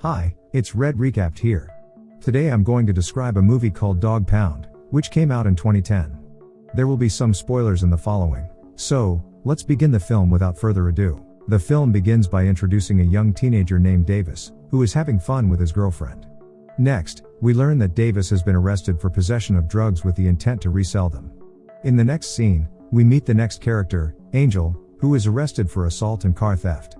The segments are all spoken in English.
Hi, it's Red Recapped here. Today I'm going to describe a movie called Dog Pound, which came out in 2010. There will be some spoilers in the following, so let's begin the film without further ado. The film begins by introducing a young teenager named Davis, who is having fun with his girlfriend. Next, we learn that Davis has been arrested for possession of drugs with the intent to resell them. In the next scene, we meet the next character, Angel, who is arrested for assault and car theft.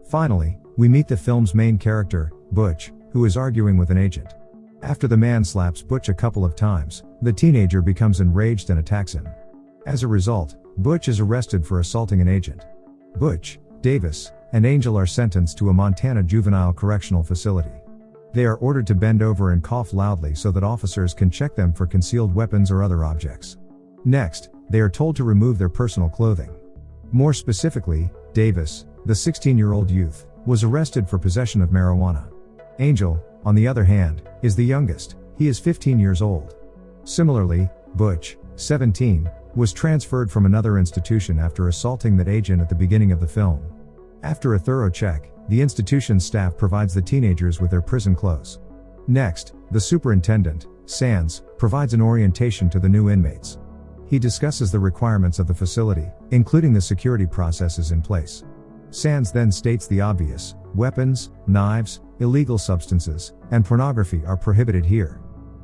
Finally, we meet the film's main character, Butch, who is arguing with an agent. After the man slaps Butch a couple of times, the teenager becomes enraged and attacks him. As a result, Butch is arrested for assaulting an agent. Butch, Davis, and Angel are sentenced to a Montana juvenile correctional facility. They are ordered to bend over and cough loudly so that officers can check them for concealed weapons or other objects. Next, they are told to remove their personal clothing. More specifically, Davis, the 16-year-old youth, was arrested for possession of marijuana. Angel, on the other hand, is the youngest. He is 15 years old. Similarly, Butch, 17, was transferred from another institution after assaulting that agent at the beginning of the film. After a thorough check, the institution's staff provides the teenagers with their prison clothes. Next, the superintendent, Sands, provides an orientation to the new inmates. He discusses the requirements of the facility, including the security processes in place. Sands then states the obvious: weapons, knives, illegal substances, and pornography are prohibited here.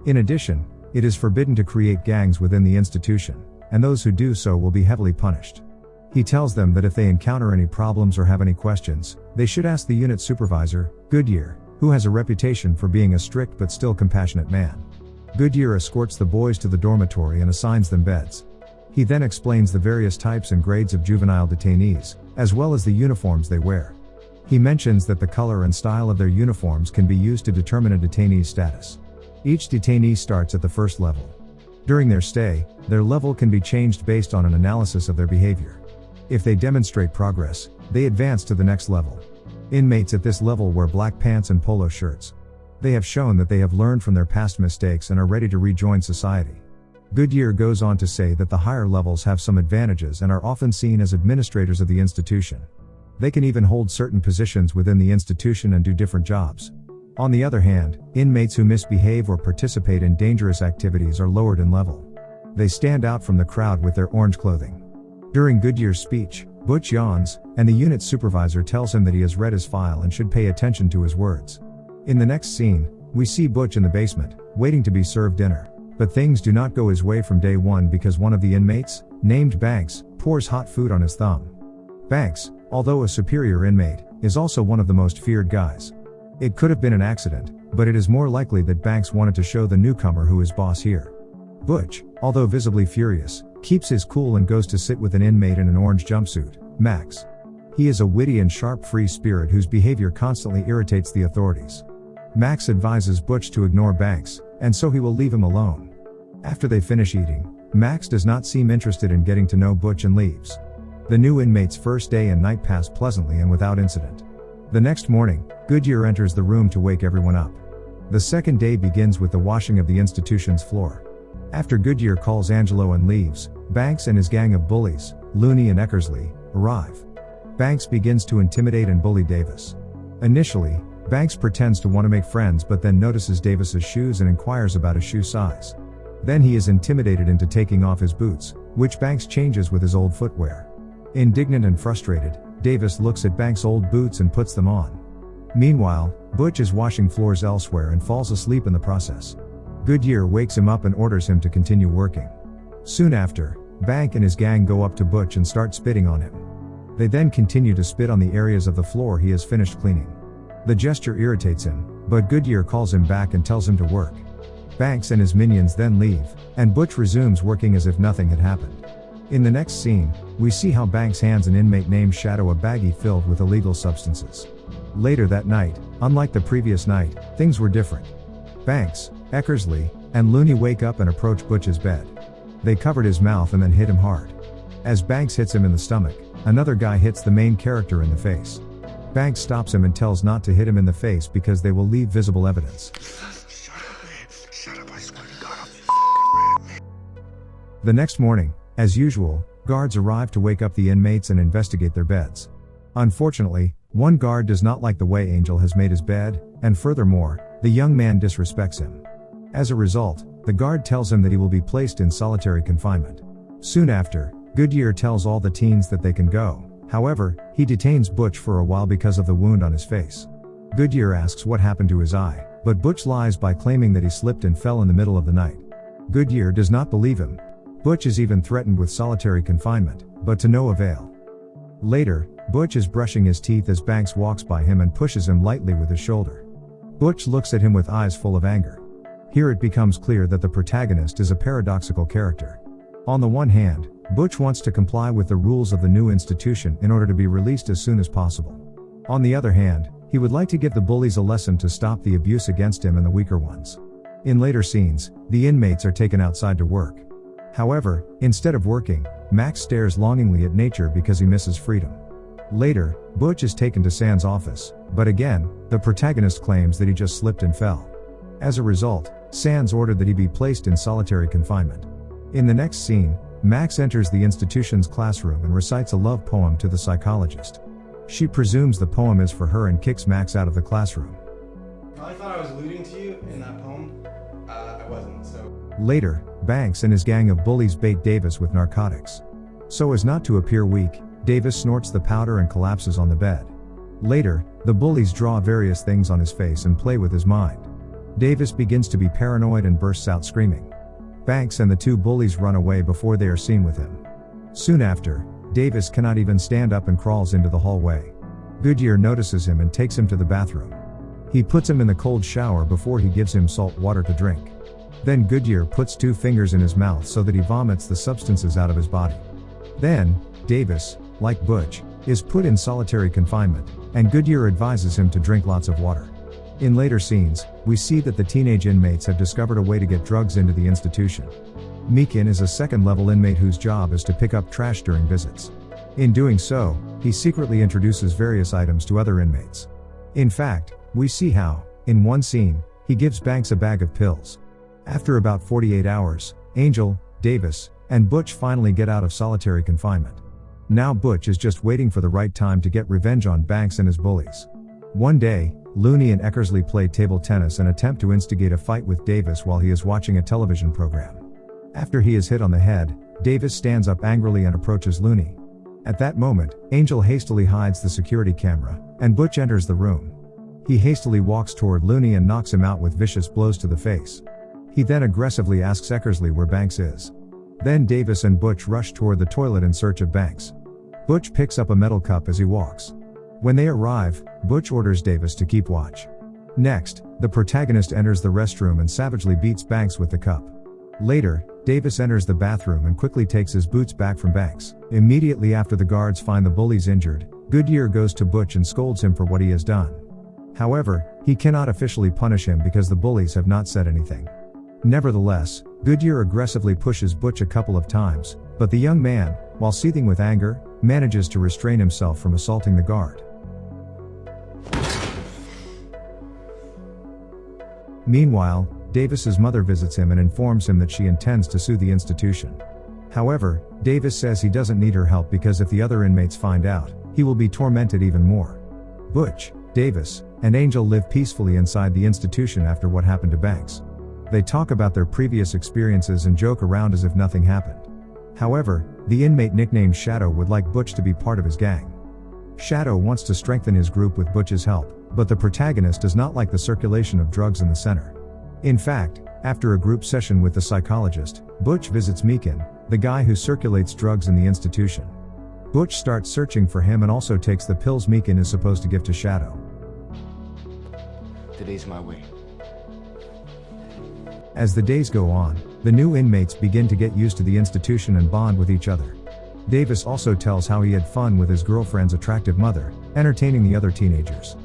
In addition, it is forbidden to create gangs within the institution, and those who do so will be heavily punished. He tells them that if they encounter any problems or have any questions, they should ask the unit supervisor, Goodyear, who has a reputation for being a strict but still compassionate man. Goodyear escorts the boys to the dormitory and assigns them beds. He then explains the various types and grades of juvenile detainees, as well as the uniforms they wear. He mentions that the color and style of their uniforms can be used to determine a detainee's status. Each detainee starts at the first level. During their stay, their level can be changed based on an analysis of their behavior. If they demonstrate progress, they advance to the next level. Inmates at this level wear black pants and polo shirts. They have shown that they have learned from their past mistakes and are ready to rejoin society. Goodyear goes on to say that the higher levels have some advantages and are often seen as administrators of the institution. They can even hold certain positions within the institution and do different jobs. On the other hand, inmates who misbehave or participate in dangerous activities are lowered in level. They stand out from the crowd with their orange clothing. During Goodyear's speech, Butch yawns, and the unit supervisor tells him that he has read his file and should pay attention to his words. In the next scene, we see Butch in the basement, waiting to be served dinner. But things do not go his way from day one because one of the inmates, named Banks, pours hot food on his thumb. Banks, although a superior inmate, is also one of the most feared guys. It could have been an accident, but it is more likely that Banks wanted to show the newcomer who is boss here. Butch, although visibly furious, keeps his cool and goes to sit with an inmate in an orange jumpsuit, Max. He is a witty and sharp free spirit whose behavior constantly irritates the authorities. Max advises Butch to ignore Banks, and so he will leave him alone. After they finish eating, Max does not seem interested in getting to know Butch and leaves. The new inmate's first day and night pass pleasantly and without incident. The next morning, Goodyear enters the room to wake everyone up. The second day begins with the washing of the institution's floor. After Goodyear calls Angelo and leaves, Banks and his gang of bullies, Looney and Eckersley, arrive. Banks begins to intimidate and bully Davis. Initially, Banks pretends to want to make friends but then notices Davis's shoes and inquires about his shoe size. Then he is intimidated into taking off his boots, which Banks changes with his old footwear. Indignant and frustrated, Davis looks at Banks' old boots and puts them on. Meanwhile, Butch is washing floors elsewhere and falls asleep in the process. Goodyear wakes him up and orders him to continue working. Soon after, Bank and his gang go up to Butch and start spitting on him. They then continue to spit on the areas of the floor he has finished cleaning. The gesture irritates him, but Goodyear calls him back and tells him to work. Banks and his minions then leave, and Butch resumes working as if nothing had happened. In the next scene, we see how Banks hands an inmate named Shadow a baggie filled with illegal substances. Later that night, unlike the previous night, things were different. Banks, Eckersley, and Looney wake up and approach Butch's bed. They covered his mouth and then hit him hard. As Banks hits him in the stomach, another guy hits the main character in the face. Banks stops him and tells not to hit him in the face because they will leave visible evidence. Shut up, I swear to God, I'll f***ing The next morning, as usual, guards arrive to wake up the inmates and investigate their beds. Unfortunately, one guard does not like the way Angel has made his bed, and furthermore, the young man disrespects him. As a result, the guard tells him that he will be placed in solitary confinement. Soon after, Goodyear tells all the teens that they can go. However, he detains Butch for a while because of the wound on his face. Goodyear asks what happened to his eye, but Butch lies by claiming that he slipped and fell in the middle of the night. Goodyear does not believe him. Butch is even threatened with solitary confinement, but to no avail. Later, Butch is brushing his teeth as Banks walks by him and pushes him lightly with his shoulder. Butch looks at him with eyes full of anger. Here it becomes clear that the protagonist is a paradoxical character. On the one hand, Butch wants to comply with the rules of the new institution in order to be released as soon as possible. On the other hand, he would like to give the bullies a lesson to stop the abuse against him and the weaker ones. In later scenes, the inmates are taken outside to work. However, instead of working, Max stares longingly at nature because he misses freedom. Later, Butch is taken to San's office, but again, the protagonist claims that he just slipped and fell. As a result, San's ordered that he be placed in solitary confinement. In the next scene, Max enters the institution's classroom and recites a love poem to the psychologist. She presumes the poem is for her and kicks Max out of the classroom. I thought I was alluding to you in that poem. I wasn't, so... Later, Banks and his gang of bullies bait Davis with narcotics. So as not to appear weak, Davis snorts the powder and collapses on the bed. Later, the bullies draw various things on his face and play with his mind. Davis begins to be paranoid and bursts out screaming. Banks and the two bullies run away before they are seen with him. Soon after, Davis cannot even stand up and crawls into the hallway. Goodyear notices him and takes him to the bathroom. He puts him in the cold shower before he gives him salt water to drink. Then Goodyear puts 2 fingers in his mouth so that he vomits the substances out of his body. Then, Davis, like Butch, is put in solitary confinement, and Goodyear advises him to drink lots of water. In later scenes, we see that the teenage inmates have discovered a way to get drugs into the institution. Meekin is a second-level inmate whose job is to pick up trash during visits. In doing so, he secretly introduces various items to other inmates. In fact, we see how, in one scene, he gives Banks a bag of pills. After about 48 hours, Angel, Davis, and Butch finally get out of solitary confinement. Now Butch is just waiting for the right time to get revenge on Banks and his bullies. One day, Looney and Eckersley play table tennis and attempt to instigate a fight with Davis while he is watching a television program. After he is hit on the head, Davis stands up angrily and approaches Looney. At that moment, Angel hastily hides the security camera, and Butch enters the room. He hastily walks toward Looney and knocks him out with vicious blows to the face. He then aggressively asks Eckersley where Banks is. Then Davis and Butch rush toward the toilet in search of Banks. Butch picks up a metal cup as he walks. When they arrive, Butch orders Davis to keep watch. Next, the protagonist enters the restroom and savagely beats Banks with the cup. Later, Davis enters the bathroom and quickly takes his boots back from Banks. Immediately after the guards find the bullies injured, Goodyear goes to Butch and scolds him for what he has done. However, he cannot officially punish him because the bullies have not said anything. Nevertheless, Goodyear aggressively pushes Butch a couple of times, but the young man, while seething with anger, manages to restrain himself from assaulting the guard. Meanwhile, Davis's mother visits him and informs him that she intends to sue the institution. However, Davis says he doesn't need her help because if the other inmates find out, he will be tormented even more. Butch, Davis, and Angel live peacefully inside the institution after what happened to Banks. They talk about their previous experiences and joke around as if nothing happened. However, the inmate nicknamed Shadow would like Butch to be part of his gang. Shadow wants to strengthen his group with Butch's help, but the protagonist does not like the circulation of drugs in the center. In fact, after a group session with the psychologist, Butch visits Meekin, the guy who circulates drugs in the institution. Butch starts searching for him and also takes the pills Meekin is supposed to give to Shadow. Today's my way. As the days go on, the new inmates begin to get used to the institution and bond with each other. Davis also tells how he had fun with his girlfriend's attractive mother, entertaining the other teenagers.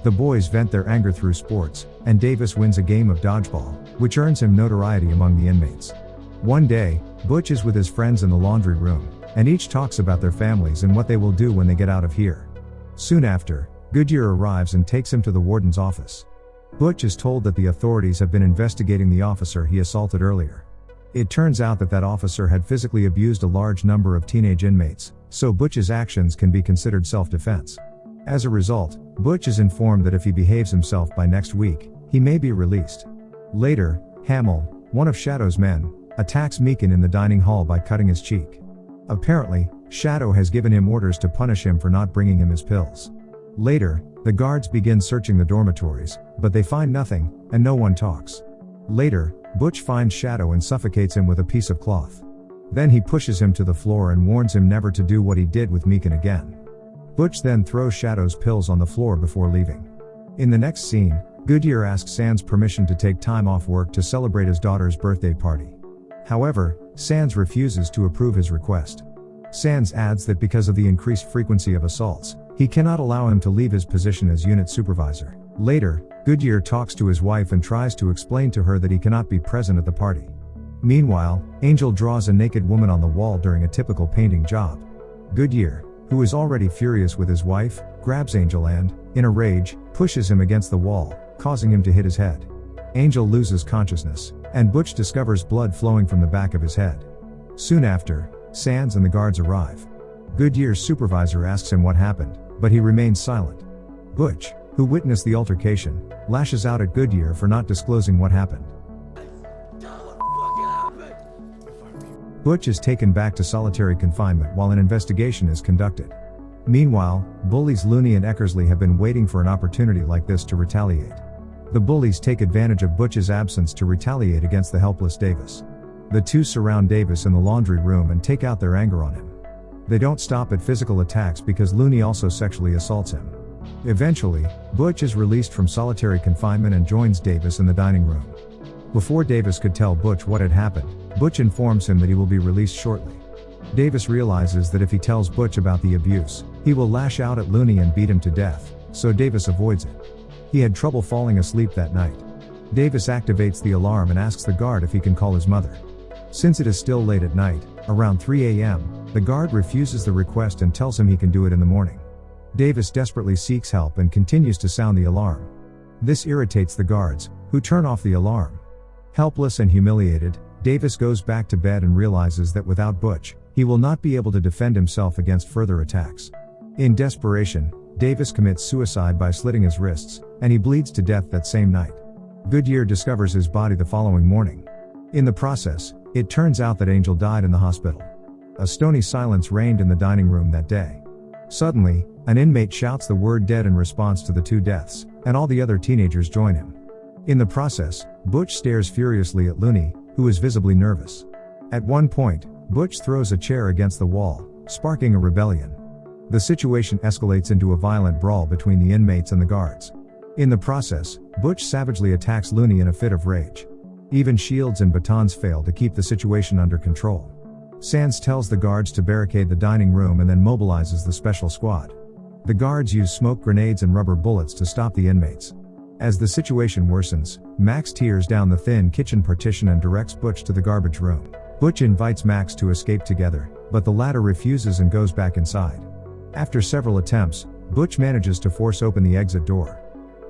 The boys vent their anger through sports, and Davis wins a game of dodgeball, which earns him notoriety among the inmates. One day, Butch is with his friends in the laundry room, and each talks about their families and what they will do when they get out of here. Soon after, Goodyear arrives and takes him to the warden's office. Butch is told that the authorities have been investigating the officer he assaulted earlier. It turns out that officer had physically abused a large number of teenage inmates, so Butch's actions can be considered self-defense. As a result, Butch is informed that if he behaves himself by next week, he may be released. Later, Hamill, one of Shadow's men, attacks Meekin in the dining hall by cutting his cheek. Apparently, Shadow has given him orders to punish him for not bringing him his pills. Later, the guards begin searching the dormitories, but they find nothing, and no one talks. Later, Butch finds Shadow and suffocates him with a piece of cloth. Then he pushes him to the floor and warns him never to do what he did with Meekin again. Butch then throws Shadow's pills on the floor before leaving. In the next scene, Goodyear asks Sands permission to take time off work to celebrate his daughter's birthday party. However, Sands refuses to approve his request. Sands adds that because of the increased frequency of assaults, he cannot allow him to leave his position as unit supervisor. Later, Goodyear talks to his wife and tries to explain to her that he cannot be present at the party. Meanwhile, Angel draws a naked woman on the wall during a typical painting job. Goodyear, who is already furious with his wife, grabs Angel and, in a rage, pushes him against the wall, causing him to hit his head. Angel loses consciousness, and Butch discovers blood flowing from the back of his head. Soon after, Sands and the guards arrive. Goodyear's supervisor asks him what happened, but he remains silent. Butch, who witnessed the altercation, lashes out at Goodyear for not disclosing what happened. Butch is taken back to solitary confinement while an investigation is conducted. Meanwhile, Bullies Looney and Eckersley have been waiting for an opportunity like this to retaliate. The Bullies take advantage of Butch's absence to retaliate against the helpless Davis. The two surround Davis in the laundry room and take out their anger on him. They don't stop at physical attacks because Looney also sexually assaults him. Eventually, Butch is released from solitary confinement and joins Davis in the dining room. Before Davis could tell Butch what had happened, Butch informs him that he will be released shortly. Davis realizes that if he tells Butch about the abuse, he will lash out at Looney and beat him to death, so Davis avoids it. He had trouble falling asleep that night. Davis activates the alarm and asks the guard if he can call his mother. Since it is still late at night, around 3 a.m., the guard refuses the request and tells him he can do it in the morning. Davis desperately seeks help and continues to sound the alarm. This irritates the guards, who turn off the alarm. Helpless and humiliated, Davis goes back to bed and realizes that without Butch, he will not be able to defend himself against further attacks. In desperation, Davis commits suicide by slitting his wrists, and he bleeds to death that same night. Goodyear discovers his body the following morning. In the process, it turns out that Angel died in the hospital. A stony silence reigned in the dining room that day. Suddenly, an inmate shouts the word dead in response to the two deaths, and all the other teenagers join him. In the process, Butch stares furiously at Looney, who is visibly nervous. At one point, Butch throws a chair against the wall, sparking a rebellion. The situation escalates into a violent brawl between the inmates and the guards. In the process, Butch savagely attacks Looney in a fit of rage. Even shields and batons fail to keep the situation under control. Sands tells the guards to barricade the dining room and then mobilizes the special squad. The guards use smoke grenades and rubber bullets to stop the inmates. As the situation worsens, Max tears down the thin kitchen partition and directs Butch to the garbage room. Butch invites Max to escape together, but the latter refuses and goes back inside. After several attempts, Butch manages to force open the exit door.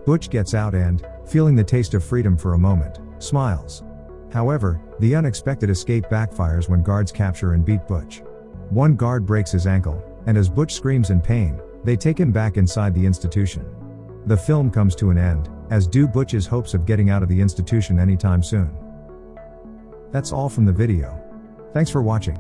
Butch gets out and, feeling the taste of freedom for a moment, smiles. However, the unexpected escape backfires when guards capture and beat Butch. One guard breaks his ankle, and as Butch screams in pain, they take him back inside the institution. The film comes to an end, as do Butch's hopes of getting out of the institution anytime soon. That's all from the video. Thanks for watching.